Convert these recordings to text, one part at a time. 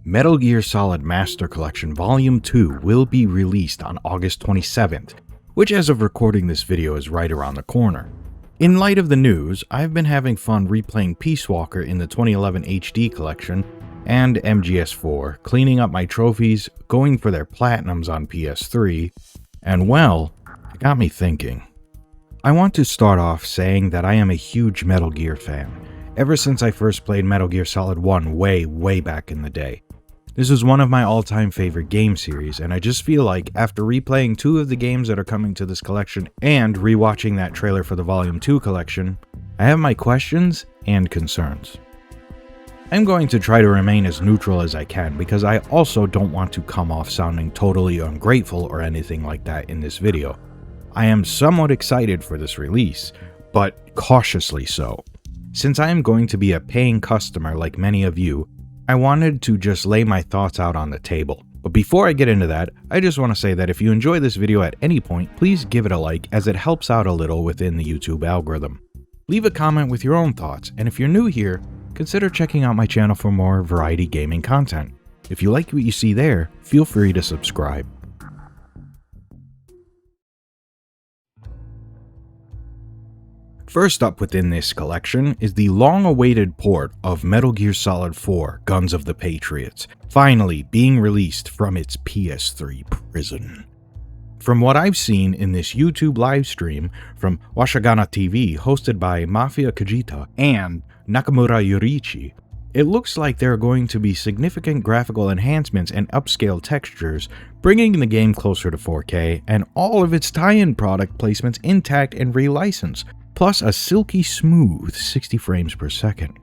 Metal Gear Solid Master Collection Volume 2 will be released on August 27th, which as of recording this video is right around the corner. In light of the news, I've been having fun replaying Peace Walker in the 2011 HD collection and MGS4, cleaning up my trophies, going for their platinums on PS3, and well, it got me thinking. I want to start off saying that I am a huge Metal Gear fan, ever since I first played Metal Gear Solid 1 way back in the day. This is one of my all-time favorite game series, and I just feel like after replaying 2 of the games that are coming to this collection and rewatching that trailer for the Volume 2 collection, I have my questions and concerns. I'm going to try to remain as neutral as I can because I also don't want to come off sounding totally ungrateful or anything like that in this video. I am somewhat excited for this release, but cautiously so. Since I am going to be a paying customer like many of you, I wanted to just lay my thoughts out on the table. But before I get into that, I just want to say that if you enjoy this video at any point, please give it a like as it helps out a little within the YouTube algorithm. Leave a comment with your own thoughts, and if you're new here, consider checking out my channel for more variety gaming content. If you like what you see there, feel free to subscribe. First up within this collection is the long-awaited port of Metal Gear Solid 4 Guns of the Patriots, finally being released from its PS3 prison. From what I've seen in this YouTube livestream from Washagana TV hosted by Mafia Kajita and Nakamura Yurichi, it looks like there are going to be significant graphical enhancements and upscale textures, bringing the game closer to 4K and all of its tie-in product placements intact and relicensed, plus a silky smooth 60 frames per second.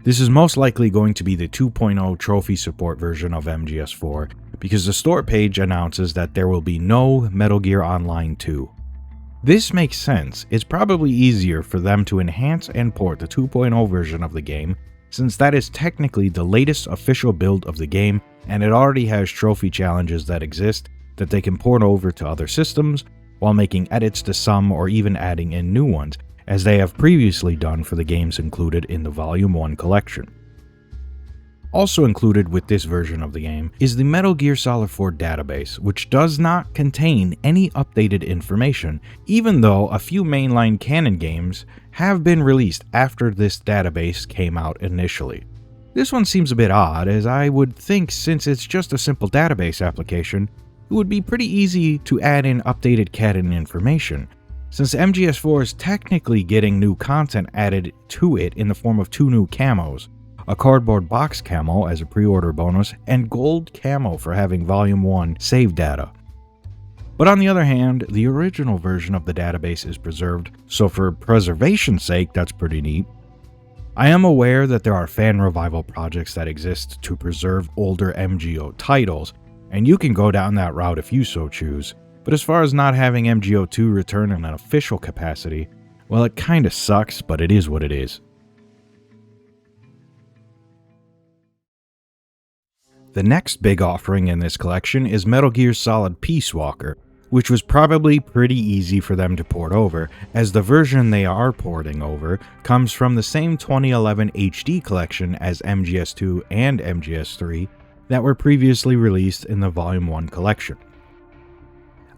This is most likely going to be the 2.0 trophy support version of MGS4 because the store page announces that there will be no Metal Gear Online 2. This makes sense. It's probably easier for them to enhance and port the 2.0 version of the game since that is technically the latest official build of the game and it already has trophy challenges that exist that they can port over to other systems while making edits to some or even adding in new ones, as they have previously done for the games included in the Volume 1 collection. Also included with this version of the game is the Metal Gear Solid 4 database, which does not contain any updated information, even though a few mainline canon games have been released after this database came out initially. This one seems a bit odd, as I would think since it's just a simple database application, it would be pretty easy to add in updated canon information, since MGS4 is technically getting new content added to it in the form of 2 new camos, a cardboard box camo as a pre-order bonus, and gold camo for having Volume 1 save data. But on the other hand, the original version of the database is preserved, so for preservation's sake, that's pretty neat. I am aware that there are fan revival projects that exist to preserve older MGO titles, and you can go down that route if you so choose, but as far as not having MGO2 return in an official capacity, well, it kinda sucks, but it is what it is. The next big offering in this collection is Metal Gear Solid Peace Walker, which was probably pretty easy for them to port over, as the version they are porting over comes from the same 2011 HD collection as MGS2 and MGS3, that were previously released in the Volume 1 collection.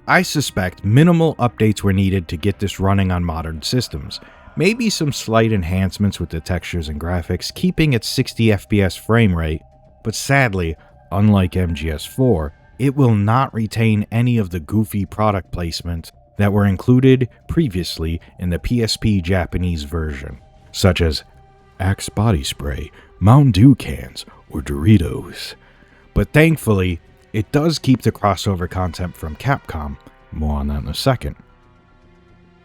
I suspect minimal updates were needed to get this running on modern systems, maybe some slight enhancements with the textures and graphics, keeping its 60 FPS frame rate, but sadly, unlike MGS4, it will not retain any of the goofy product placements that were included previously in the PSP Japanese version, such as Axe body spray, Mountain Dew cans, or Doritos. But thankfully, it does keep the crossover content from Capcom, more on that in a second.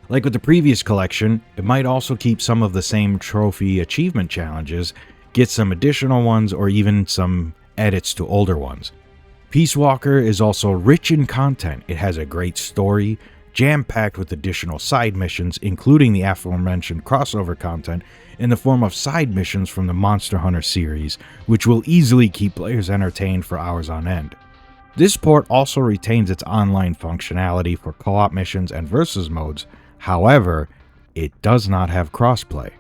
Like with the previous collection, it might also keep some of the same trophy achievement challenges, get some additional ones, or even some edits to older ones. Peace Walker is also rich in content. It has a great story, jam-packed with additional side missions, including the aforementioned crossover content in the form of side missions from the Monster Hunter series, which will easily keep players entertained for hours on end. This port also retains its online functionality for co-op missions and versus modes, however, it does not have crossplay.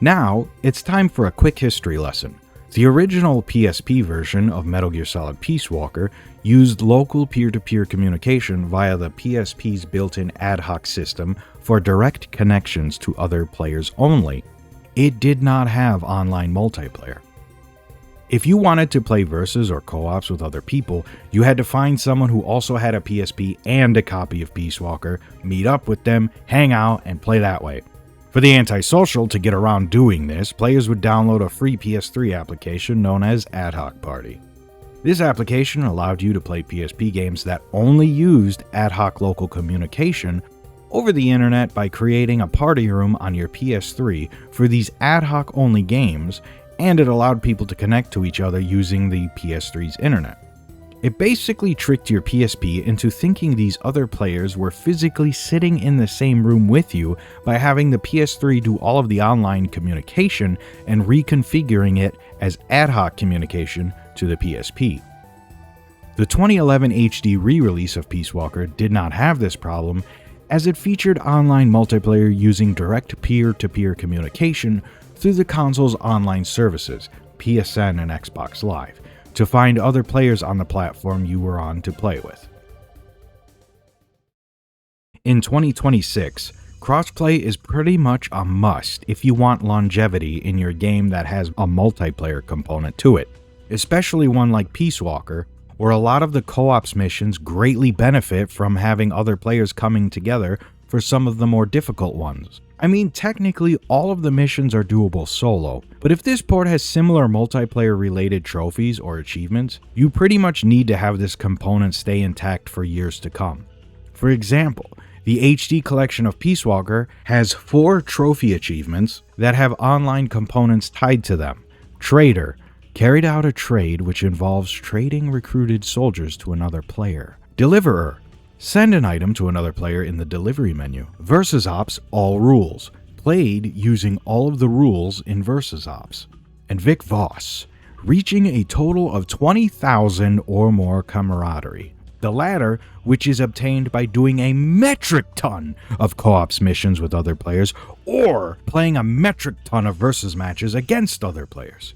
Now, it's time for a quick history lesson. The original PSP version of Metal Gear Solid Peace Walker used local peer-to-peer communication via the PSP's built-in ad hoc system for direct connections to other players only. It did not have online multiplayer. If you wanted to play versus or co-ops with other people, you had to find someone who also had a PSP and a copy of Peace Walker, meet up with them, hang out, and play that way. For the antisocial to get around doing this, players would download a free PS3 application known as Ad Hoc Party. This application allowed you to play PSP games that only used ad hoc local communication over the internet by creating a party room on your PS3 for these ad hoc only games, and it allowed people to connect to each other using the PS3's internet. It basically tricked your PSP into thinking these other players were physically sitting in the same room with you by having the PS3 do all of the online communication and reconfiguring it as ad hoc communication to the PSP. The 2011 HD re-release of Peace Walker did not have this problem, as it featured online multiplayer using direct peer-to-peer communication through the console's online services, PSN and Xbox Live, to find other players on the platform you were on to play with. In 2026, crossplay is pretty much a must if you want longevity in your game that has a multiplayer component to it, especially one like Peace Walker, where a lot of the co-ops missions greatly benefit from having other players coming together for some of the more difficult ones. I mean, technically all of the missions are doable solo, but if this port has similar multiplayer related trophies or achievements, you pretty much need to have this component stay intact for years to come. For example, the HD collection of Peace Walker has 4 trophy achievements that have online components tied to them. Trader, carried out a trade which involves trading recruited soldiers to another player. Deliverer, send an item to another player in the delivery menu. Versus Ops, all rules, played using all of the rules in Versus Ops. And Vic Voss, reaching a total of 20,000 or more camaraderie. The latter, which is obtained by doing a metric ton of co-ops missions with other players, or playing a metric ton of versus matches against other players.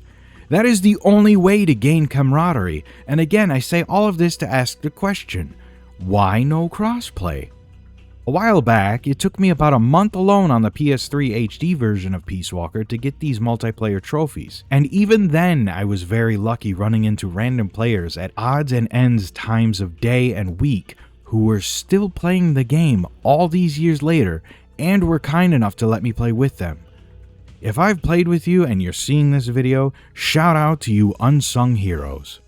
That is the only way to gain camaraderie, and again I say all of this to ask the question, why no crossplay? A while back, it took me about a month alone on the PS3 HD version of Peace Walker to get these multiplayer trophies, and even then I was very lucky running into random players at odds and ends times of day and week who were still playing the game all these years later and were kind enough to let me play with them. If I've played with you and you're seeing this video, shout out to you unsung heroes.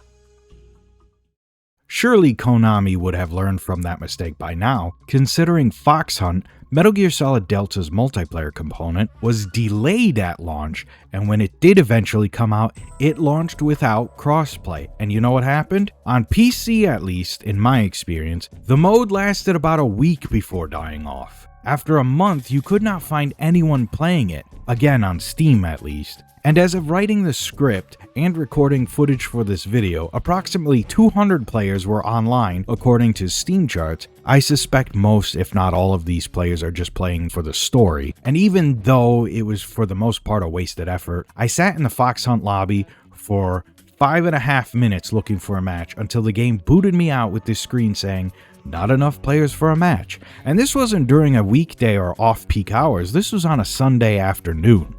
Surely Konami would have learned from that mistake by now, considering Fox Hunt, Metal Gear Solid Delta's multiplayer component, was delayed at launch, and when it did eventually come out, it launched without crossplay. And you know what happened? On PC at least, in my experience, the mode lasted about a week before dying off. After a month, you could not find anyone playing it, again on Steam at least. And as of writing the script and recording footage for this video, approximately 200 players were online according to Steam charts. I suspect most, if not all of these players are just playing for the story. And even though it was for the most part a wasted effort, I sat in the Fox Hunt lobby for 5.5 minutes looking for a match until the game booted me out with this screen saying, "Not enough players for a match." And this wasn't during a weekday or off-peak hours, this was on a Sunday afternoon.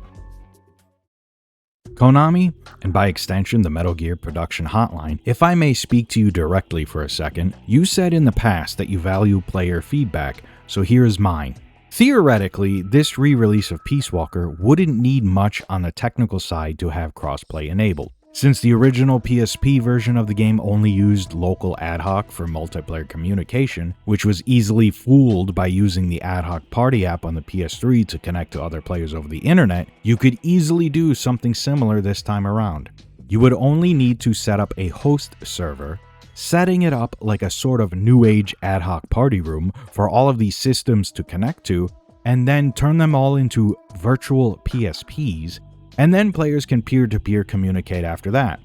Konami, and by extension the Metal Gear production hotline, if I may speak to you directly for a second, you said in the past that you value player feedback, so here is mine. Theoretically, this re-release of Peace Walker wouldn't need much on the technical side to have crossplay enabled. Since the original PSP version of the game only used local ad hoc for multiplayer communication, which was easily fooled by using the ad hoc party app on the PS3 to connect to other players over the internet, you could easily do something similar this time around. You would only need to set up a host server, setting it up like a sort of new age ad hoc party room for all of these systems to connect to, and then turn them all into virtual PSPs, and then players can peer-to-peer communicate after that.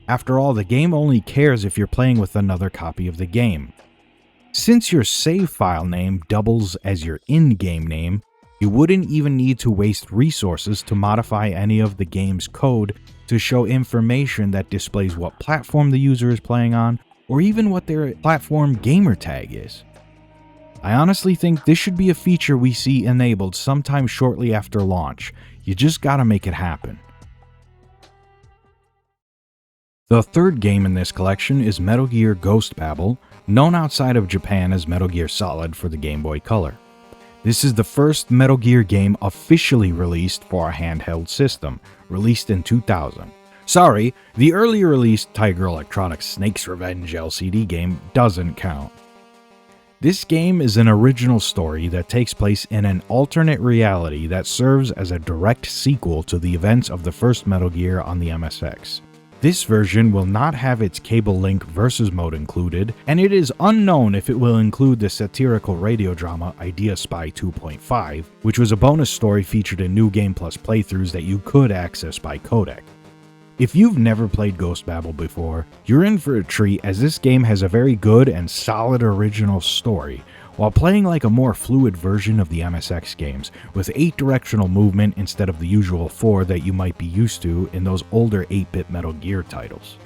After all, the game only cares if you're playing with another copy of the game. Since your save file name doubles as your in-game name, You wouldn't even need to waste resources to modify any of the game's code to show information that displays what platform the user is playing on, or even what their platform gamertag is. I honestly think this should be a feature we see enabled sometime shortly after launch. You just gotta make it happen. The third game in this collection is Metal Gear Ghost Babel, known outside of Japan as Metal Gear Solid for the Game Boy Color. This is the first Metal Gear game officially released for a handheld system, released in 2000. Sorry, the earlier released Tiger Electronics Snake's Revenge LCD game doesn't count. This game is an original story that takes place in an alternate reality that serves as a direct sequel to the events of the first Metal Gear on the MSX. This version will not have its cable link versus mode included, and it is unknown if it will include the satirical radio drama Idea Spy 2.5, which was a bonus story featured in New Game Plus playthroughs that you could access by codec. If you've never played Ghost Babel before, you're in for a treat as this game has a very good and solid original story, while playing like a more fluid version of the MSX games, with 8-directional movement instead of the usual 4 that you might be used to in those older 8-bit Metal Gear titles.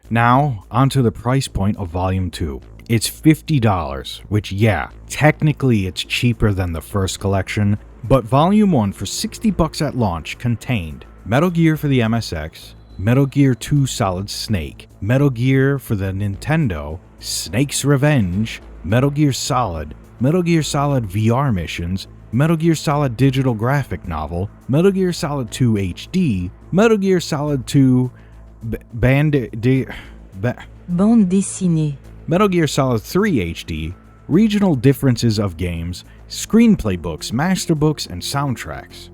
Now, onto the price point of Volume 2. It's $50, which yeah, technically it's cheaper than the first collection, but Volume 1 for $60 at launch contained Metal Gear for the MSX, Metal Gear 2 Solid Snake, Metal Gear for the Nintendo, Snake's Revenge, Metal Gear Solid VR missions, Metal Gear Solid digital graphic novel, Metal Gear Solid 2 HD, Metal Gear Solid 2 Bande dessinée, Metal Gear Solid 3 HD, regional differences of games, screenplay books, master books, and soundtracks.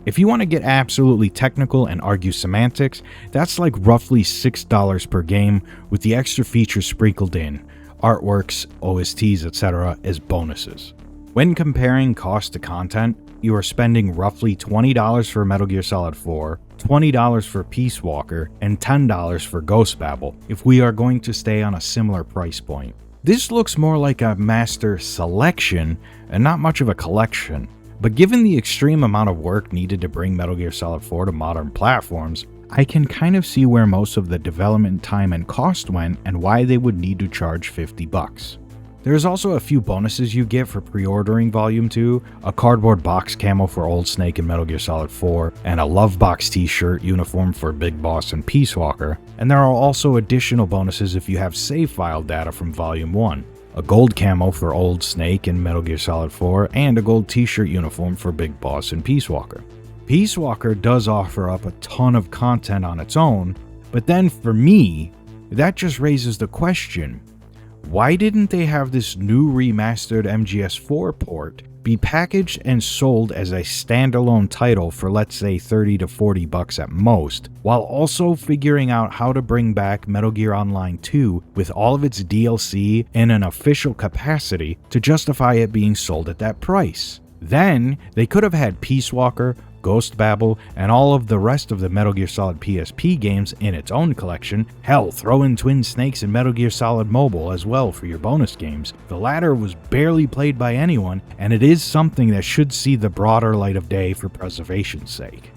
If you want to get absolutely technical and argue semantics, that's like roughly $6 per game with the extra features sprinkled in, artworks, OSTs, etc. as bonuses. When comparing cost to content, you are spending roughly $20 for Metal Gear Solid 4, $20 for Peace Walker, and $10 for Ghost Babel if we are going to stay on a similar price point. This looks more like a master selection and not much of a collection, but given the extreme amount of work needed to bring Metal Gear Solid 4 to modern platforms, I can kind of see where most of the development time and cost went and why they would need to charge $50. There's also a few bonuses you get for pre-ordering Volume 2, a cardboard box camo for Old Snake and Metal Gear Solid 4, and a Love Box t-shirt uniform for Big Boss and Peace Walker, and there are also additional bonuses if you have save file data from Volume 1, a gold camo for Old Snake and Metal Gear Solid 4, and a gold t-shirt uniform for Big Boss and Peace Walker. Peace Walker does offer up a ton of content on its own, but then for me, that just raises the question, why didn't they have this new remastered MGS4 port be packaged and sold as a standalone title for let's say $30 to $40 at most, while also figuring out how to bring back Metal Gear Online 2 with all of its DLC in an official capacity to justify it being sold at that price? Then they could have had Peace Walker, Ghost Babel, and all of the rest of the Metal Gear Solid PSP games in its own collection. Hell, throw in Twin Snakes and Metal Gear Solid Mobile as well for your bonus games. The latter was barely played by anyone, and it is something that should see the broader light of day for preservation's sake.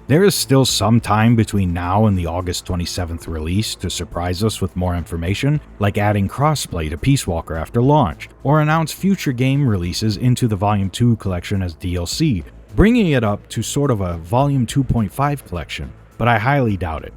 There is still some time between now and the August 27th release to surprise us with more information, like adding crossplay to Peace Walker after launch, or announce future game releases into the Volume 2 collection as DLC, bringing it up to sort of a Volume 2.5 collection, but I highly doubt it.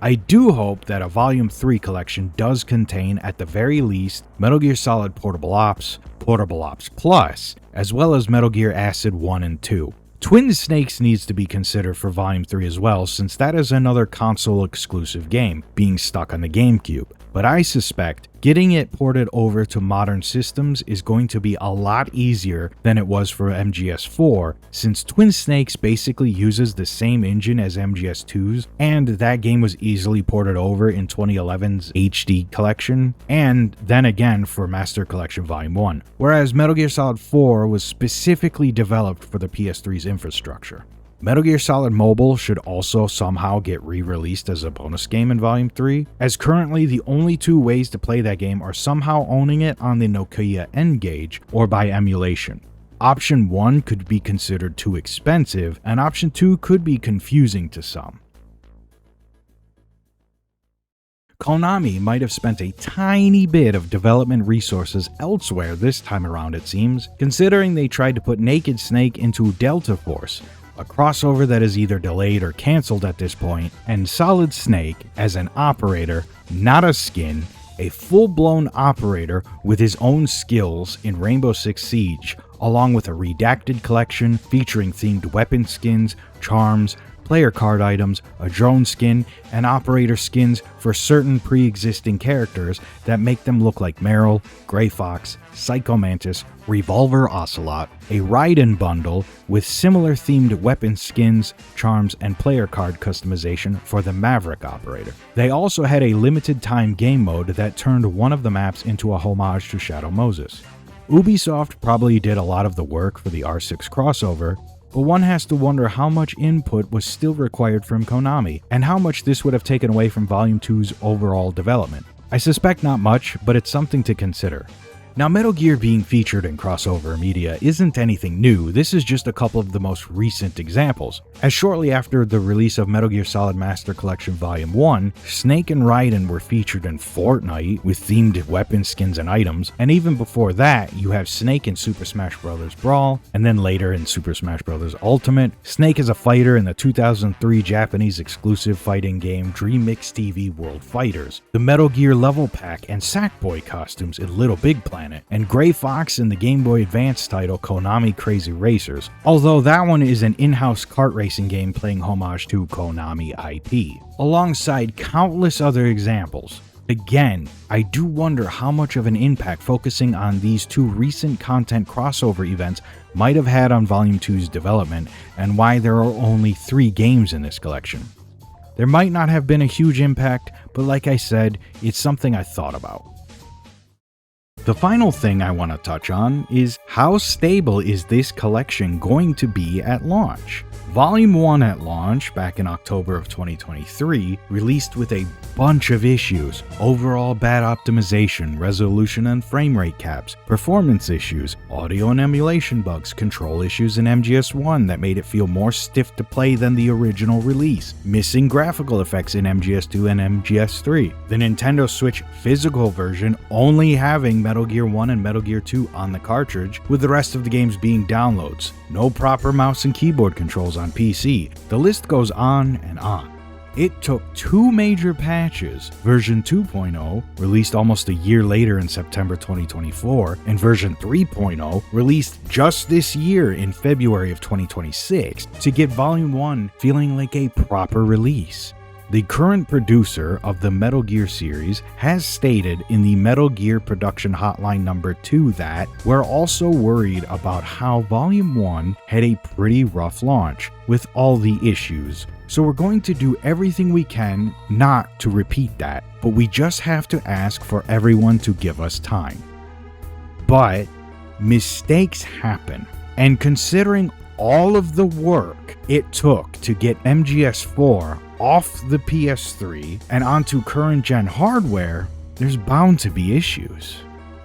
I do hope that a Volume 3 collection does contain, at the very least, Metal Gear Solid Portable Ops, Portable Ops Plus, as well as Metal Gear Acid 1 and 2. Twin Snakes needs to be considered for Volume 3 as well, since that is another console-exclusive game, being stuck on the GameCube. But I suspect getting it ported over to modern systems is going to be a lot easier than it was for MGS4, since Twin Snakes basically uses the same engine as MGS2's, and that game was easily ported over in 2011's HD collection, and then again for Master Collection Volume 1, whereas Metal Gear Solid 4 was specifically developed for the PS3's infrastructure. Metal Gear Solid Mobile should also somehow get re-released as a bonus game in Volume 3, as currently the only two ways to play that game are somehow owning it on the Nokia N-Gage or by emulation. Option 1 could be considered too expensive, and Option 2 could be confusing to some. Konami might have spent a tiny bit of development resources elsewhere this time around, it seems, considering they tried to put Naked Snake into Delta Force, a crossover that is either delayed or cancelled at this point, and Solid Snake as an operator, not a skin, a full-blown operator with his own skills in Rainbow Six Siege, along with a redacted collection featuring themed weapon skins, charms, player card items, a drone skin, and operator skins for certain pre-existing characters that make them look like Meryl, Grey Fox, Psycho Mantis, Revolver Ocelot, a Raiden bundle with similar themed weapon skins, charms, and player card customization for the Maverick operator. They also had a limited time game mode that turned one of the maps into a homage to Shadow Moses. Ubisoft probably did a lot of the work for the R6 crossover, but one has to wonder how much input was still required from Konami, and how much this would have taken away from Volume 2's overall development. I suspect not much, but it's something to consider. Now, Metal Gear being featured in crossover media isn't anything new, this is just a couple of the most recent examples, as shortly after the release of Metal Gear Solid Master Collection Volume 1, Snake and Raiden were featured in Fortnite with themed weapon skins and items, and even before that, you have Snake in Super Smash Bros. Brawl, and then later in Super Smash Bros. Ultimate. Snake is a fighter in the 2003 Japanese exclusive fighting game DreamMix TV World Fighters, the Metal Gear level pack and Sackboy costumes in Little Big Planet, and Grey Fox in the Game Boy Advance title Konami Crazy Racers, although that one is an in-house kart racing game playing homage to Konami IP, alongside countless other examples. Again, I do wonder how much of an impact focusing on these two recent content crossover events might have had on Volume 2's development, and why there are only 3 games in this collection. There might not have been a huge impact, but like I said, it's something I thought about. The final thing I want to touch on is how stable is this collection going to be at launch? Volume 1 at launch, back in October of 2023, released with a bunch of issues: overall bad optimization, resolution and frame rate caps, performance issues, audio and emulation bugs, control issues in MGS1 that made it feel more stiff to play than the original release, missing graphical effects in MGS2 and MGS3, the Nintendo Switch physical version only having Metal Gear 1 and Metal Gear 2 on the cartridge, with the rest of the games being downloads, no proper mouse and keyboard controls on PC. The list goes on and on. It took 2 major patches, version 2.0, released almost a year later in September 2024, and version 3.0, released just this year in February of 2026, to get Volume 1 feeling like a proper release. The current producer of the Metal Gear series has stated in the Metal Gear Production Hotline number 2 that we're also worried about how Volume 1 had a pretty rough launch with all the issues. So we're going to do everything we can not to repeat that, but we just have to ask for everyone to give us time. But mistakes happen, and considering all of the work it took to get MGS4 off the PS3 and onto current gen hardware, there's bound to be issues.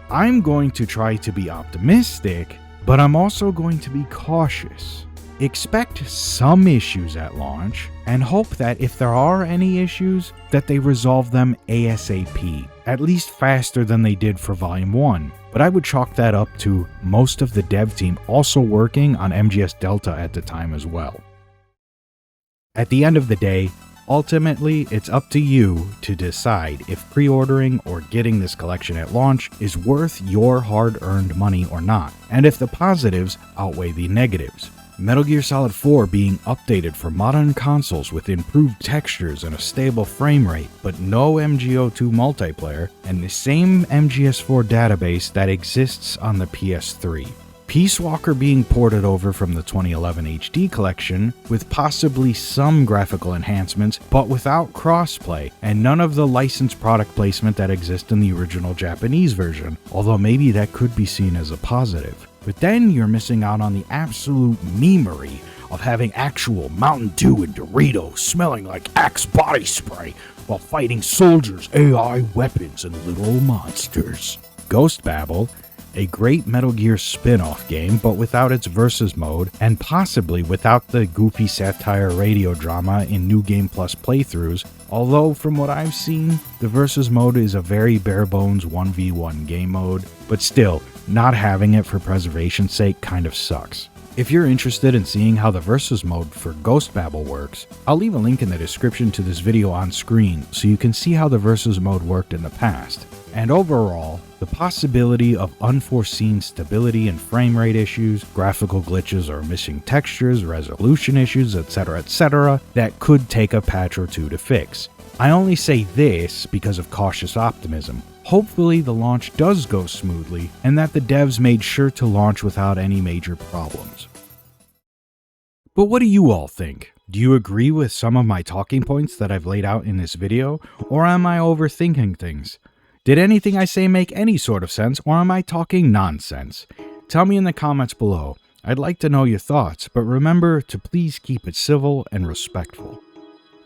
I'm going to try to be optimistic, but I'm also going to be cautious. Expect some issues at launch, and hope that if there are any issues, that they resolve them ASAP, at least faster than they did for Volume 1. But I would chalk that up to most of the dev team also working on MGS Delta at the time as well. At the end of the day, ultimately, it's up to you to decide if pre-ordering or getting this collection at launch is worth your hard-earned money or not, and if the positives outweigh the negatives. Metal Gear Solid 4 being updated for modern consoles with improved textures and a stable frame rate, but no MGO2 multiplayer, and the same MGS4 database that exists on the PS3. Peace Walker being ported over from the 2011 HD collection, with possibly some graphical enhancements, but without crossplay, and none of the licensed product placement that exists in the original Japanese version, although maybe that could be seen as a positive. But then you're missing out on the absolute memery of having actual Mountain Dew and Doritos smelling like Axe body spray while fighting soldiers, AI weapons, and little monsters. Ghost Babel, a great Metal Gear spin-off game, but without its versus mode, and possibly without the goofy satire radio drama in New Game Plus playthroughs, although from what I've seen, the versus mode is a very bare-bones 1v1 game mode, but still, not having it for preservation's sake kind of sucks. If you're interested in seeing how the versus mode for Ghost Babel works, I'll leave a link in the description to this video on screen so you can see how the versus mode worked in the past. And overall, the possibility of unforeseen stability and frame rate issues, graphical glitches or missing textures, resolution issues, etc. that could take a patch or two to fix. I only say this because of cautious optimism. Hopefully the launch does go smoothly and that the devs made sure to launch without any major problems. But what do you all think? Do you agree with some of my talking points that I've laid out in this video, or am I overthinking things? Did anything I say make any sort of sense, or am I talking nonsense? Tell me in the comments below. I'd like to know your thoughts, but remember to please keep it civil and respectful.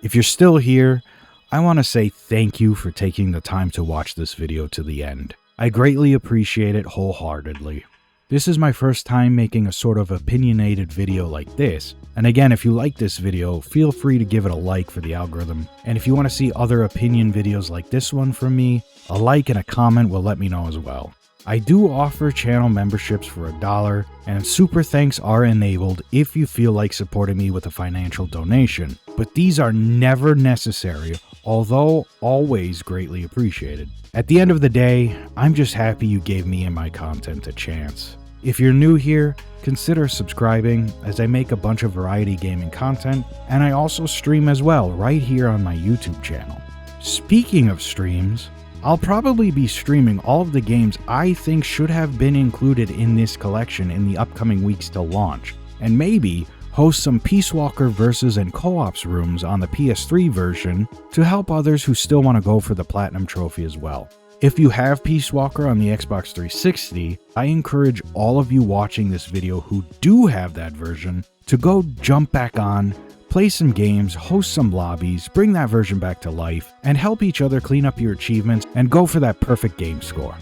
If you're still here, I want to say thank you for taking the time to watch this video to the end. I greatly appreciate it wholeheartedly. This is my first time making a sort of opinionated video like this, and again, if you like this video, feel free to give it a like for the algorithm, and if you want to see other opinion videos like this one from me, a like and a comment will let me know as well. I do offer channel memberships for $1, and super thanks are enabled if you feel like supporting me with a financial donation, but these are never necessary, although always greatly appreciated. At the end of the day, I'm just happy you gave me and my content a chance. If you're new here, consider subscribing, as I make a bunch of variety gaming content, and I also stream as well right here on my YouTube channel. Speaking of streams, I'll probably be streaming all of the games I think should have been included in this collection in the upcoming weeks to launch, and maybe host some Peace Walker versus and co-ops rooms on the PS3 version to help others who still want to go for the Platinum Trophy as well. If you have Peace Walker on the Xbox 360, I encourage all of you watching this video who do have that version to go jump back on, play some games, host some lobbies, bring that version back to life, and help each other clean up your achievements and go for that perfect game score.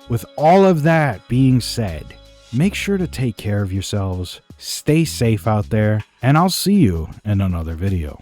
With all of that being said, make sure to take care of yourselves, stay safe out there, and I'll see you in another video.